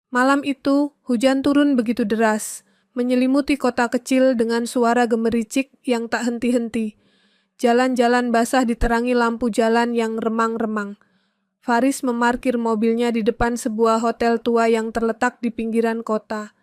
Malam itu, hujan turun begitu deras, menyelimuti kota kecil dengan suara gemericik yang tak henti-henti. Jalan-jalan basah diterangi lampu jalan yang remang-remang. Faris memarkir mobilnya di depan sebuah hotel tua yang terletak di pinggiran kota.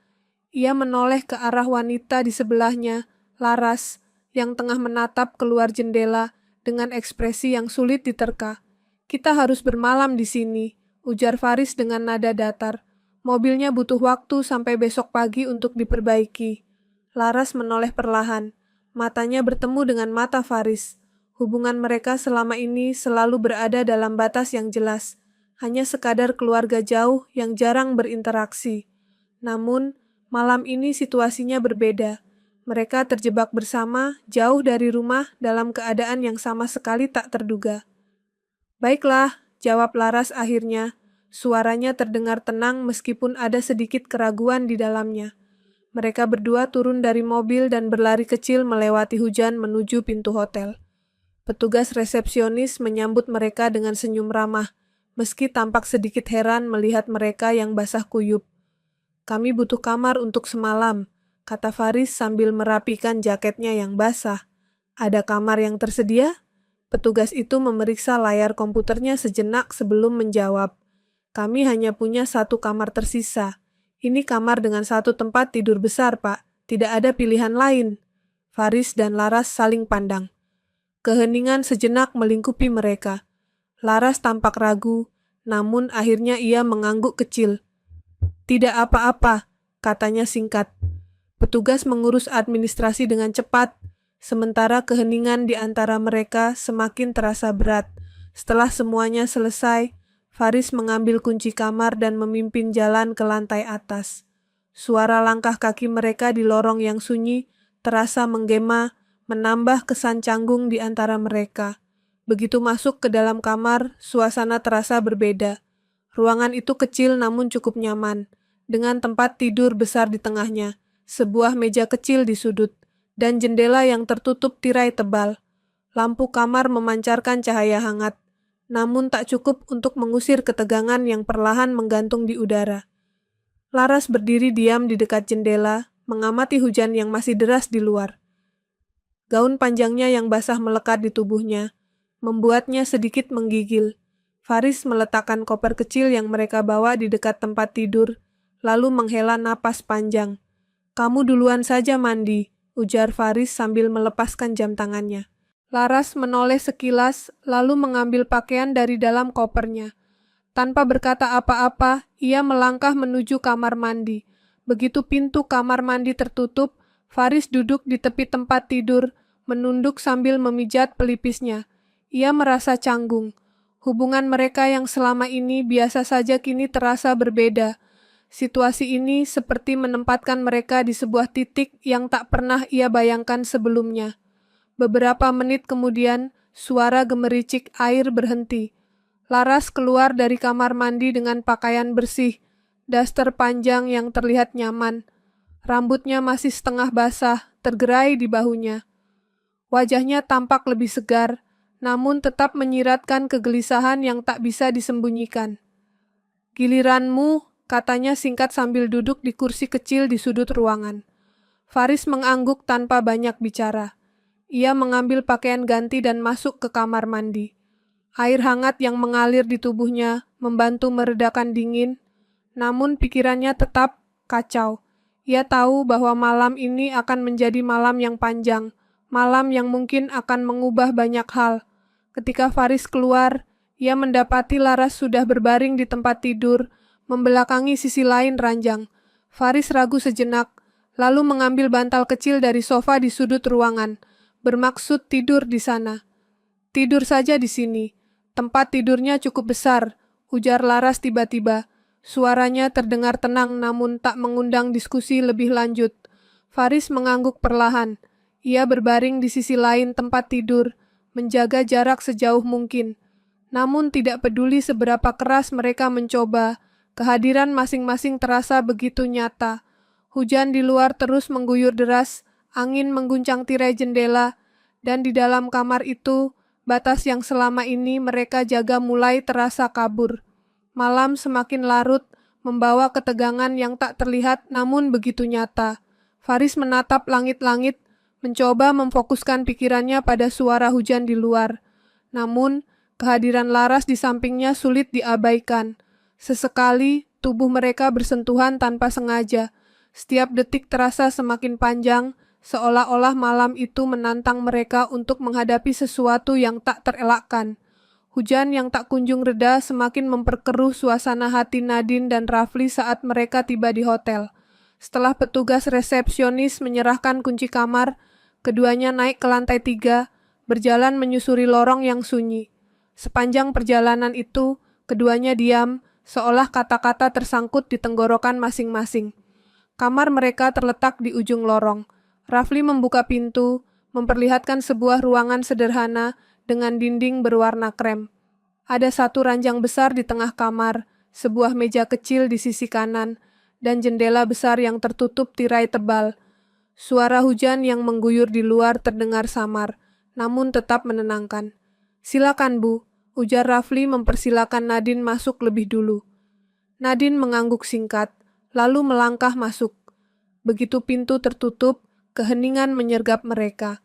Ia menoleh ke arah wanita di sebelahnya, Laras, yang tengah menatap keluar jendela dengan ekspresi yang sulit diterka. "Kita harus bermalam di sini," ujar Faris dengan nada datar. "Mobilnya butuh waktu sampai besok pagi untuk diperbaiki." Laras menoleh perlahan. Matanya bertemu dengan mata Faris. Hubungan mereka selama ini selalu berada dalam batas yang jelas, hanya sekadar keluarga jauh yang jarang berinteraksi. Namun, malam ini situasinya berbeda. Mereka terjebak bersama, jauh dari rumah, dalam keadaan yang sama sekali tak terduga. "Baiklah," jawab Laras akhirnya. Suaranya terdengar tenang meskipun ada sedikit keraguan di dalamnya. Mereka berdua turun dari mobil dan berlari kecil melewati hujan menuju pintu hotel. Petugas resepsionis menyambut mereka dengan senyum ramah, meski tampak sedikit heran melihat mereka yang basah kuyup. "Kami butuh kamar untuk semalam," kata Faris sambil merapikan jaketnya yang basah. "Ada kamar yang tersedia?" Petugas itu memeriksa layar komputernya sejenak sebelum menjawab. "Kami hanya punya satu kamar tersisa. Ini kamar dengan satu tempat tidur besar, Pak. Tidak ada pilihan lain." Faris dan Laras saling pandang. Keheningan sejenak melingkupi mereka. Laras tampak ragu, namun akhirnya ia mengangguk kecil. "Tidak apa-apa," katanya singkat. Petugas mengurus administrasi dengan cepat, sementara keheningan di antara mereka semakin terasa berat. Setelah semuanya selesai, Faris mengambil kunci kamar dan memimpin jalan ke lantai atas. Suara langkah kaki mereka di lorong yang sunyi terasa menggema, menambah kesan canggung di antara mereka. Begitu masuk ke dalam kamar, suasana terasa berbeda. Ruangan itu kecil namun cukup nyaman, dengan tempat tidur besar di tengahnya, sebuah meja kecil di sudut, dan jendela yang tertutup tirai tebal. Lampu kamar memancarkan cahaya hangat, namun tak cukup untuk mengusir ketegangan yang perlahan menggantung di udara. Laras berdiri diam di dekat jendela, mengamati hujan yang masih deras di luar. Gaun panjangnya yang basah melekat di tubuhnya, membuatnya sedikit menggigil. Faris meletakkan koper kecil yang mereka bawa di dekat tempat tidur, lalu menghela napas panjang. "Kamu duluan saja mandi," ujar Faris sambil melepaskan jam tangannya. Laras menoleh sekilas, lalu mengambil pakaian dari dalam kopernya. Tanpa berkata apa-apa, ia melangkah menuju kamar mandi. Begitu pintu kamar mandi tertutup, Faris duduk di tepi tempat tidur, menunduk sambil memijat pelipisnya. Ia merasa canggung. Hubungan mereka yang selama ini biasa saja kini terasa berbeda. Situasi ini seperti menempatkan mereka di sebuah titik yang tak pernah ia bayangkan sebelumnya. Beberapa menit kemudian, suara gemericik air berhenti. Laras keluar dari kamar mandi dengan pakaian bersih, daster panjang yang terlihat nyaman. Rambutnya masih setengah basah, tergerai di bahunya. Wajahnya tampak lebih segar, namun tetap menyiratkan kegelisahan yang tak bisa disembunyikan. "Giliranmu," katanya singkat sambil duduk di kursi kecil di sudut ruangan. Faris mengangguk tanpa banyak bicara. Ia mengambil pakaian ganti dan masuk ke kamar mandi. Air hangat yang mengalir di tubuhnya membantu meredakan dingin, namun pikirannya tetap kacau. Ia tahu bahwa malam ini akan menjadi malam yang panjang, malam yang mungkin akan mengubah banyak hal. Ketika Faris keluar, ia mendapati Laras sudah berbaring di tempat tidur, membelakangi sisi lain ranjang. Faris ragu sejenak, lalu mengambil bantal kecil dari sofa di sudut ruangan, bermaksud tidur di sana. "Tidur saja di sini. Tempat tidurnya cukup besar," ujar Laras tiba-tiba. Suaranya terdengar tenang namun tak mengundang diskusi lebih lanjut. Faris mengangguk perlahan. Ia berbaring di sisi lain tempat tidur, menjaga jarak sejauh mungkin. Namun tidak peduli seberapa keras mereka mencoba, kehadiran masing-masing terasa begitu nyata. Hujan di luar terus mengguyur deras, angin mengguncang tirai jendela, dan di dalam kamar itu, batas yang selama ini mereka jaga mulai terasa kabur. Malam semakin larut, membawa ketegangan yang tak terlihat namun begitu nyata. Faris menatap langit-langit, mencoba memfokuskan pikirannya pada suara hujan di luar. Namun, kehadiran Laras di sampingnya sulit diabaikan. Sesekali, tubuh mereka bersentuhan tanpa sengaja. Setiap detik terasa semakin panjang, seolah-olah malam itu menantang mereka untuk menghadapi sesuatu yang tak terelakkan. Hujan yang tak kunjung reda semakin memperkeruh suasana hati Nadine dan Rafli saat mereka tiba di hotel. Setelah petugas resepsionis menyerahkan kunci kamar, keduanya naik ke lantai 3, berjalan menyusuri lorong yang sunyi. Sepanjang perjalanan itu, keduanya diam, seolah kata-kata tersangkut di tenggorokan masing-masing. Kamar mereka terletak di ujung lorong. Rafli membuka pintu, memperlihatkan sebuah ruangan sederhana dengan dinding berwarna krem. Ada satu ranjang besar di tengah kamar, sebuah meja kecil di sisi kanan, dan jendela besar yang tertutup tirai tebal. Suara hujan yang mengguyur di luar terdengar samar, namun tetap menenangkan. "Silakan, Bu," ujar Rafli mempersilakan Nadine masuk lebih dulu. Nadine mengangguk singkat, lalu melangkah masuk. Begitu pintu tertutup, keheningan menyergap mereka.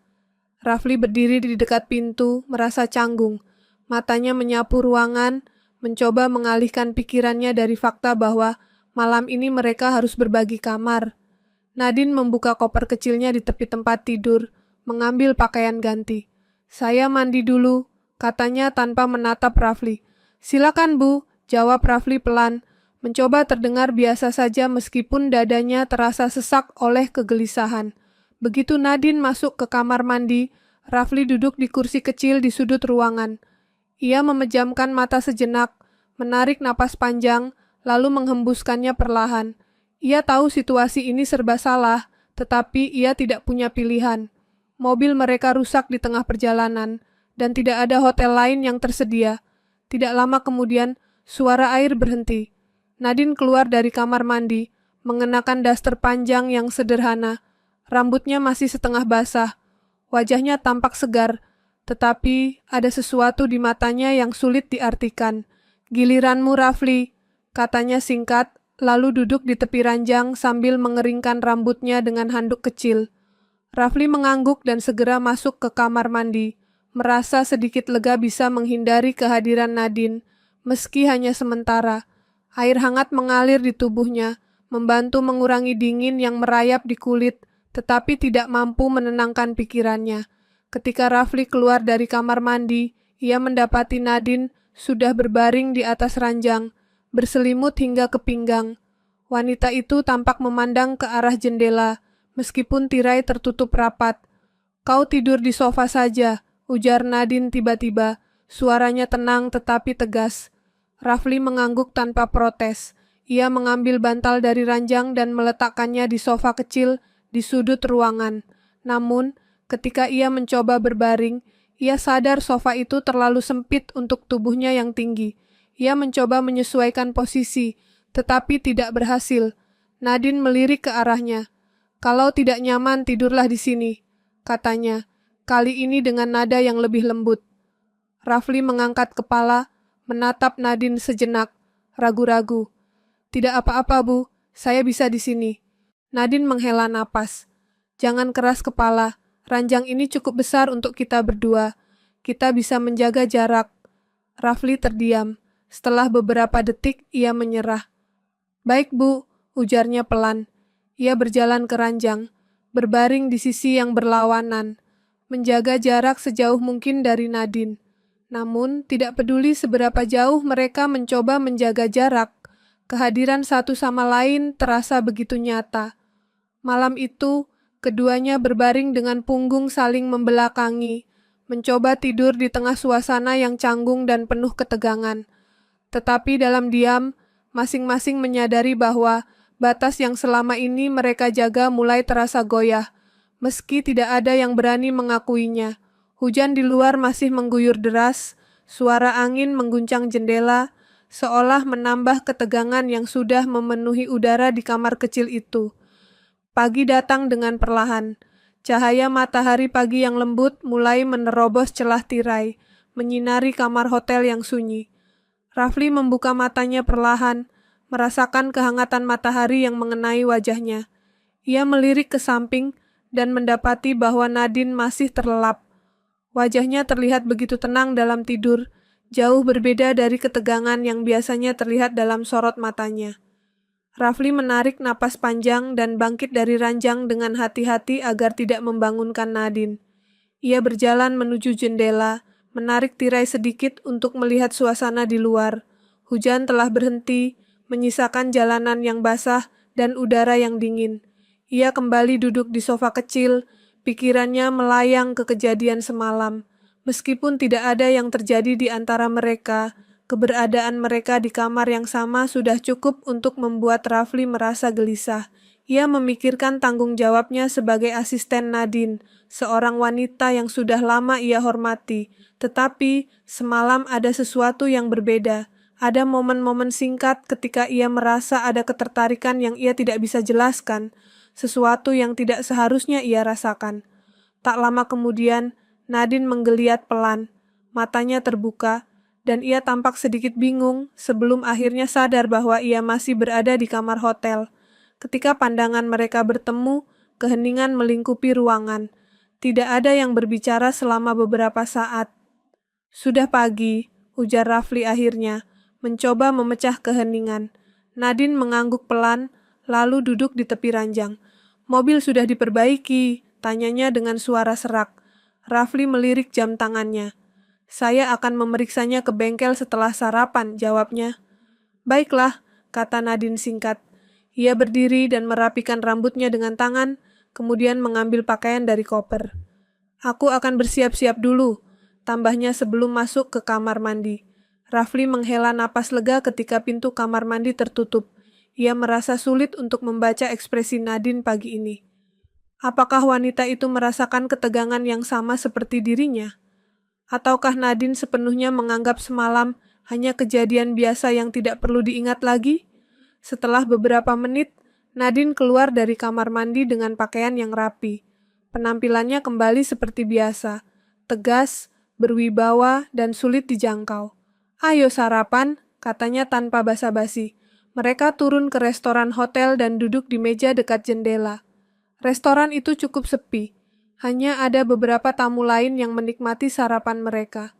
Rafli berdiri di dekat pintu, merasa canggung. Matanya menyapu ruangan, mencoba mengalihkan pikirannya dari fakta bahwa malam ini mereka harus berbagi kamar. Nadine membuka koper kecilnya di tepi tempat tidur, mengambil pakaian ganti. "Saya mandi dulu," katanya tanpa menatap Rafli. "Silakan, Bu," jawab Rafli pelan, mencoba terdengar biasa saja meskipun dadanya terasa sesak oleh kegelisahan. Begitu Nadine masuk ke kamar mandi, Rafli duduk di kursi kecil di sudut ruangan. Ia memejamkan mata sejenak, menarik napas panjang, lalu menghembuskannya perlahan. Ia tahu situasi ini serba salah, tetapi ia tidak punya pilihan. Mobil mereka rusak di tengah perjalanan, dan tidak ada hotel lain yang tersedia. Tidak lama kemudian, suara air berhenti. Nadine keluar dari kamar mandi, mengenakan daster panjang yang sederhana. Rambutnya masih setengah basah. Wajahnya tampak segar, tetapi ada sesuatu di matanya yang sulit diartikan. "Giliranmu, Rafli," katanya singkat, lalu duduk di tepi ranjang sambil mengeringkan rambutnya dengan handuk kecil. Rafli mengangguk dan segera masuk ke kamar mandi, merasa sedikit lega bisa menghindari kehadiran Nadine, meski hanya sementara. Air hangat mengalir di tubuhnya, membantu mengurangi dingin yang merayap di kulit, tetapi tidak mampu menenangkan pikirannya. Ketika Rafli keluar dari kamar mandi, ia mendapati Nadine sudah berbaring di atas ranjang, berselimut hingga ke pinggang. Wanita itu tampak memandang ke arah jendela, meskipun tirai tertutup rapat. "Kau tidur di sofa saja," ujar Nadine tiba-tiba, suaranya tenang tetapi tegas. Rafli mengangguk tanpa protes. Ia mengambil bantal dari ranjang dan meletakkannya di sofa kecil di sudut ruangan. Namun, ketika ia mencoba berbaring, ia sadar sofa itu terlalu sempit untuk tubuhnya yang tinggi. Ia mencoba menyesuaikan posisi, tetapi tidak berhasil. Nadine melirik ke arahnya. "Kalau tidak nyaman, tidurlah di sini," katanya, kali ini dengan nada yang lebih lembut. Rafli mengangkat kepala, menatap Nadine sejenak, ragu-ragu. "Tidak apa-apa, Bu, saya bisa di sini." Nadine menghela napas. "Jangan keras kepala, ranjang ini cukup besar untuk kita berdua. Kita bisa menjaga jarak." Rafli terdiam. Setelah beberapa detik, ia menyerah. "Baik, Bu," ujarnya pelan. Ia berjalan ke ranjang, berbaring di sisi yang berlawanan, menjaga jarak sejauh mungkin dari Nadine. Namun, tidak peduli seberapa jauh mereka mencoba menjaga jarak, kehadiran satu sama lain terasa begitu nyata. Malam itu, keduanya berbaring dengan punggung saling membelakangi, mencoba tidur di tengah suasana yang canggung dan penuh ketegangan. Tetapi dalam diam, masing-masing menyadari bahwa batas yang selama ini mereka jaga mulai terasa goyah, meski tidak ada yang berani mengakuinya. Hujan di luar masih mengguyur deras, suara angin mengguncang jendela, seolah menambah ketegangan yang sudah memenuhi udara di kamar kecil itu. Pagi datang dengan perlahan. Cahaya matahari pagi yang lembut mulai menerobos celah tirai, menyinari kamar hotel yang sunyi. Rafli membuka matanya perlahan, merasakan kehangatan matahari yang mengenai wajahnya. Ia melirik ke samping dan mendapati bahwa Nadine masih terlelap. Wajahnya terlihat begitu tenang dalam tidur, jauh berbeda dari ketegangan yang biasanya terlihat dalam sorot matanya. Rafli menarik napas panjang dan bangkit dari ranjang dengan hati-hati agar tidak membangunkan Nadine. Ia berjalan menuju jendela, menarik tirai sedikit untuk melihat suasana di luar. Hujan telah berhenti, menyisakan jalanan yang basah dan udara yang dingin. Ia kembali duduk di sofa kecil, pikirannya melayang ke kejadian semalam. Meskipun tidak ada yang terjadi di antara mereka, keberadaan mereka di kamar yang sama sudah cukup untuk membuat Rafli merasa gelisah. Ia memikirkan tanggung jawabnya sebagai asisten Nadine, seorang wanita yang sudah lama ia hormati. Tetapi semalam ada sesuatu yang berbeda. Ada momen-momen singkat ketika ia merasa ada ketertarikan yang ia tidak bisa jelaskan, sesuatu yang tidak seharusnya ia rasakan. Tak lama kemudian, Nadine menggeliat pelan, matanya terbuka, dan ia tampak sedikit bingung sebelum akhirnya sadar bahwa ia masih berada di kamar hotel. Ketika pandangan mereka bertemu, keheningan melingkupi ruangan. Tidak ada yang berbicara selama beberapa saat. Sudah pagi, ujar Rafli akhirnya, mencoba memecah keheningan. Nadine mengangguk pelan, lalu duduk di tepi ranjang. Mobil sudah diperbaiki, tanyanya dengan suara serak. Rafli melirik jam tangannya. Saya akan memeriksanya ke bengkel setelah sarapan, jawabnya. Baiklah, kata Nadine singkat. Ia berdiri dan merapikan rambutnya dengan tangan, kemudian mengambil pakaian dari koper. Aku akan bersiap-siap dulu, tambahnya sebelum masuk ke kamar mandi. Rafli menghela napas lega ketika pintu kamar mandi tertutup. Ia merasa sulit untuk membaca ekspresi Nadine pagi ini. Apakah wanita itu merasakan ketegangan yang sama seperti dirinya? Ataukah Nadine sepenuhnya menganggap semalam hanya kejadian biasa yang tidak perlu diingat lagi? Setelah beberapa menit, Nadine keluar dari kamar mandi dengan pakaian yang rapi. Penampilannya kembali seperti biasa, tegas, berwibawa, dan sulit dijangkau. Ayo sarapan, katanya tanpa basa-basi. Mereka turun ke restoran hotel dan duduk di meja dekat jendela. Restoran itu cukup sepi, hanya ada beberapa tamu lain yang menikmati sarapan mereka.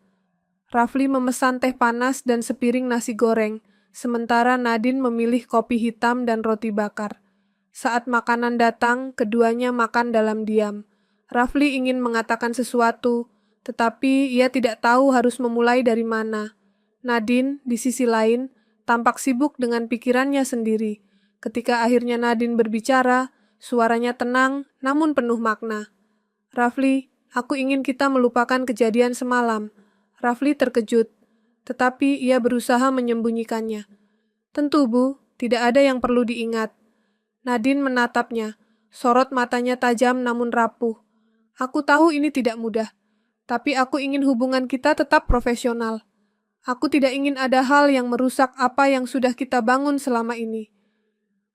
Rafli memesan teh panas dan sepiring nasi goreng, sementara Nadine memilih kopi hitam dan roti bakar. Saat makanan datang, keduanya makan dalam diam. Rafli ingin mengatakan sesuatu, tetapi ia tidak tahu harus memulai dari mana. Nadine, di sisi lain, tampak sibuk dengan pikirannya sendiri. Ketika akhirnya Nadine berbicara, suaranya tenang namun penuh makna. Rafli, aku ingin kita melupakan kejadian semalam. Rafli terkejut, tetapi ia berusaha menyembunyikannya. Tentu, Bu, tidak ada yang perlu diingat. Nadine menatapnya, sorot matanya tajam namun rapuh. Aku tahu ini tidak mudah, tapi aku ingin hubungan kita tetap profesional. Aku tidak ingin ada hal yang merusak apa yang sudah kita bangun selama ini.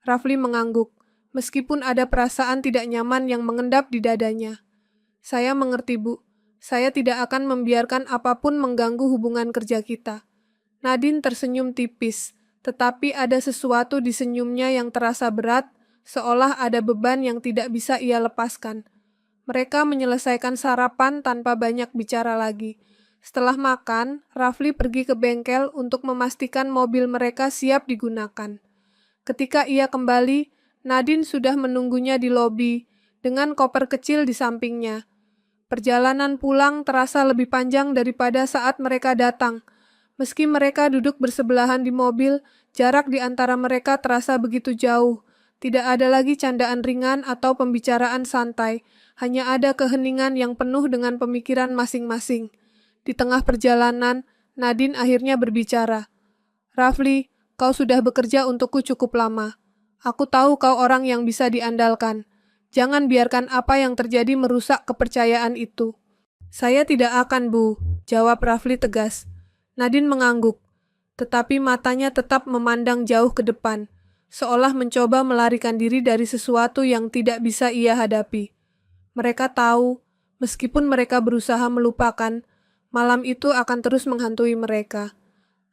Rafli mengangguk, meskipun ada perasaan tidak nyaman yang mengendap di dadanya. Saya mengerti, Bu. Saya tidak akan membiarkan apapun mengganggu hubungan kerja kita. Nadine tersenyum tipis, tetapi ada sesuatu di senyumnya yang terasa berat, seolah ada beban yang tidak bisa ia lepaskan. Mereka menyelesaikan sarapan tanpa banyak bicara lagi. Setelah makan, Rafli pergi ke bengkel untuk memastikan mobil mereka siap digunakan. Ketika ia kembali, Nadine sudah menunggunya di lobi, dengan koper kecil di sampingnya. Perjalanan pulang terasa lebih panjang daripada saat mereka datang. Meski mereka duduk bersebelahan di mobil, jarak di antara mereka terasa begitu jauh. Tidak ada lagi candaan ringan atau pembicaraan santai, hanya ada keheningan yang penuh dengan pemikiran masing-masing. Di tengah perjalanan, Nadine akhirnya berbicara. Rafli, kau sudah bekerja untukku cukup lama. Aku tahu kau orang yang bisa diandalkan. Jangan biarkan apa yang terjadi merusak kepercayaan itu. Saya tidak akan, Bu, jawab Rafli tegas. Nadine mengangguk, tetapi matanya tetap memandang jauh ke depan, seolah mencoba melarikan diri dari sesuatu yang tidak bisa ia hadapi. Mereka tahu, meskipun mereka berusaha melupakan, malam itu akan terus menghantui mereka.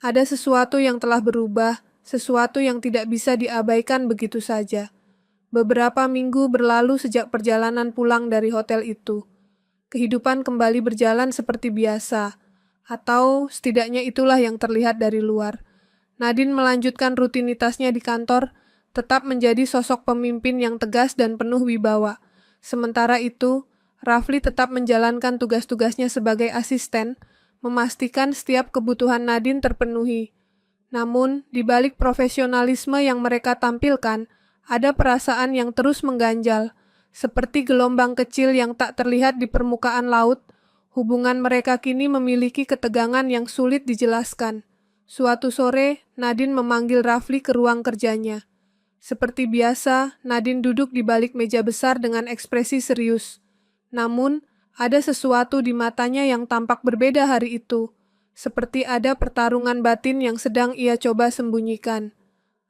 Ada sesuatu yang telah berubah, sesuatu yang tidak bisa diabaikan begitu saja. Beberapa minggu berlalu sejak perjalanan pulang dari hotel itu. Kehidupan kembali berjalan seperti biasa, atau setidaknya itulah yang terlihat dari luar. Nadine melanjutkan rutinitasnya di kantor, tetap menjadi sosok pemimpin yang tegas dan penuh wibawa. Sementara itu, Rafli tetap menjalankan tugas-tugasnya sebagai asisten, memastikan setiap kebutuhan Nadine terpenuhi. Namun, di balik profesionalisme yang mereka tampilkan, ada perasaan yang terus mengganjal, seperti gelombang kecil yang tak terlihat di permukaan laut. Hubungan mereka kini memiliki ketegangan yang sulit dijelaskan. Suatu sore, Nadine memanggil Rafli ke ruang kerjanya. Seperti biasa, Nadine duduk di balik meja besar dengan ekspresi serius. Namun, ada sesuatu di matanya yang tampak berbeda hari itu, seperti ada pertarungan batin yang sedang ia coba sembunyikan.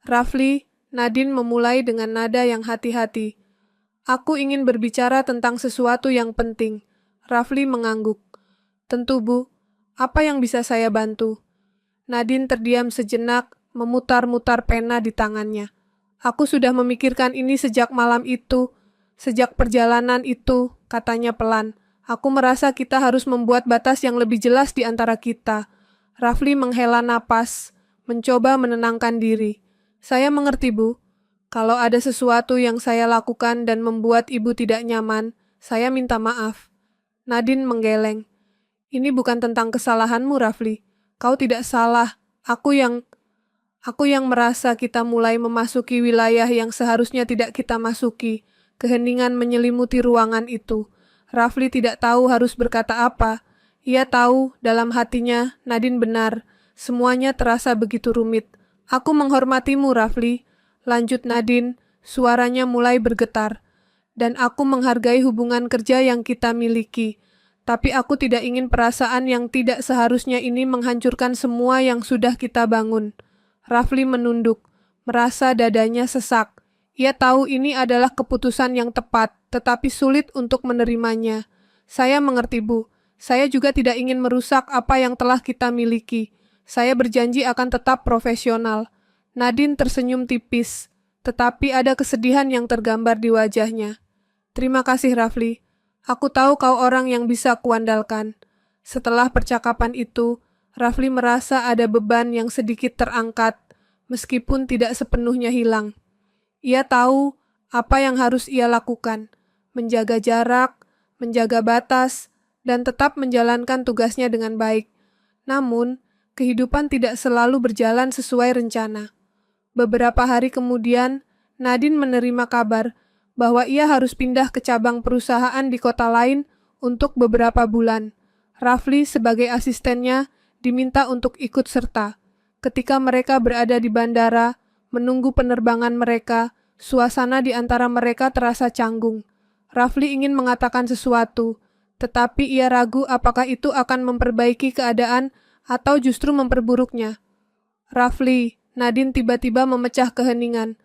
"Rafli," Nadine memulai dengan nada yang hati-hati. "Aku ingin berbicara tentang sesuatu yang penting." Rafli mengangguk. "Tentu, Bu. Apa yang bisa saya bantu?" Nadine terdiam sejenak, memutar-mutar pena di tangannya. "Aku sudah memikirkan ini sejak malam itu, sejak perjalanan itu," katanya pelan. "Aku merasa kita harus membuat batas yang lebih jelas di antara kita." Rafli menghela napas, mencoba menenangkan diri. "Saya mengerti, Bu. Kalau ada sesuatu yang saya lakukan dan membuat Ibu tidak nyaman, saya minta maaf." Nadine menggeleng. "Ini bukan tentang kesalahanmu, Rafli. Kau tidak salah. Aku yang merasa kita mulai memasuki wilayah yang seharusnya tidak kita masuki." Keheningan menyelimuti ruangan itu. Rafli tidak tahu harus berkata apa. Ia tahu dalam hatinya Nadine benar. Semuanya terasa begitu rumit. "Aku menghormatimu, Rafli," lanjut Nadine, suaranya mulai bergetar. "Dan aku menghargai hubungan kerja yang kita miliki. Tapi aku tidak ingin perasaan yang tidak seharusnya ini menghancurkan semua yang sudah kita bangun." Rafli menunduk, merasa dadanya sesak. Ia tahu ini adalah keputusan yang tepat, tetapi sulit untuk menerimanya. "Saya mengerti, Bu. Saya juga tidak ingin merusak apa yang telah kita miliki. Saya berjanji akan tetap profesional." Nadine tersenyum tipis, tetapi ada kesedihan yang tergambar di wajahnya. "Terima kasih, Rafli. Aku tahu kau orang yang bisa kuandalkan." Setelah percakapan itu, Rafli merasa ada beban yang sedikit terangkat, meskipun tidak sepenuhnya hilang. Ia tahu apa yang harus ia lakukan, menjaga jarak, menjaga batas, dan tetap menjalankan tugasnya dengan baik. Namun, kehidupan tidak selalu berjalan sesuai rencana. Beberapa hari kemudian, Nadine menerima kabar bahwa ia harus pindah ke cabang perusahaan di kota lain untuk beberapa bulan. Rafli sebagai asistennya diminta untuk ikut serta. Ketika mereka berada di bandara, menunggu penerbangan mereka, suasana di antara mereka terasa canggung. Rafli ingin mengatakan sesuatu, tetapi ia ragu apakah itu akan memperbaiki keadaan atau justru memperburuknya. "Rafli," Nadine tiba-tiba memecah keheningan.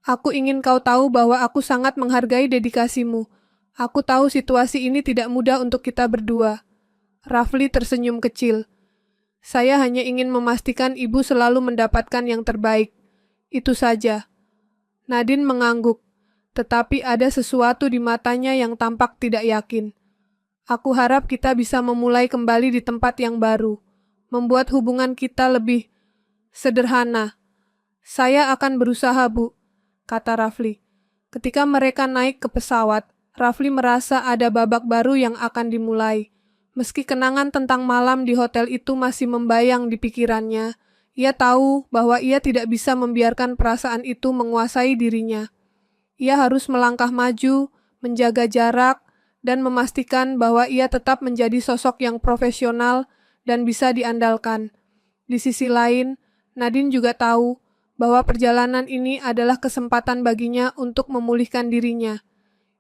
"Aku ingin kau tahu bahwa aku sangat menghargai dedikasimu. Aku tahu situasi ini tidak mudah untuk kita berdua." Rafli tersenyum kecil. "Saya hanya ingin memastikan Ibu selalu mendapatkan yang terbaik. Itu saja." Nadine mengangguk, tetapi ada sesuatu di matanya yang tampak tidak yakin. "Aku harap kita bisa memulai kembali di tempat yang baru, membuat hubungan kita lebih sederhana." "Saya akan berusaha, Bu," kata Rafli. Ketika mereka naik ke pesawat, Rafli merasa ada babak baru yang akan dimulai. Meski kenangan tentang malam di hotel itu masih membayang di pikirannya, ia tahu bahwa ia tidak bisa membiarkan perasaan itu menguasai dirinya. Ia harus melangkah maju, menjaga jarak, dan memastikan bahwa ia tetap menjadi sosok yang profesional dan bisa diandalkan. Di sisi lain, Nadine juga tahu bahwa perjalanan ini adalah kesempatan baginya untuk memulihkan dirinya.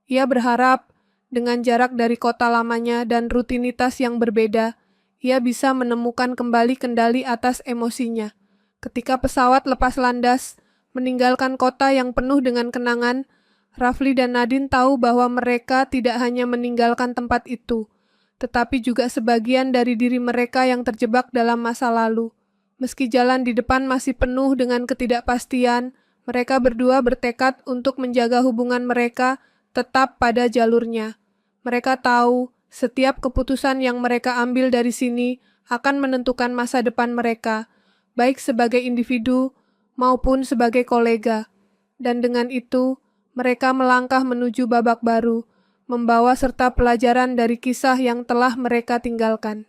Ia berharap, dengan jarak dari kota lamanya dan rutinitas yang berbeda, ia bisa menemukan kembali kendali atas emosinya. Ketika pesawat lepas landas, meninggalkan kota yang penuh dengan kenangan, Rafli dan Nadine tahu bahwa mereka tidak hanya meninggalkan tempat itu, tetapi juga sebagian dari diri mereka yang terjebak dalam masa lalu. Meski jalan di depan masih penuh dengan ketidakpastian, mereka berdua bertekad untuk menjaga hubungan mereka tetap pada jalurnya. Mereka tahu setiap keputusan yang mereka ambil dari sini akan menentukan masa depan mereka, baik sebagai individu maupun sebagai kolega. Dan dengan itu, mereka melangkah menuju babak baru, membawa serta pelajaran dari kisah yang telah mereka tinggalkan.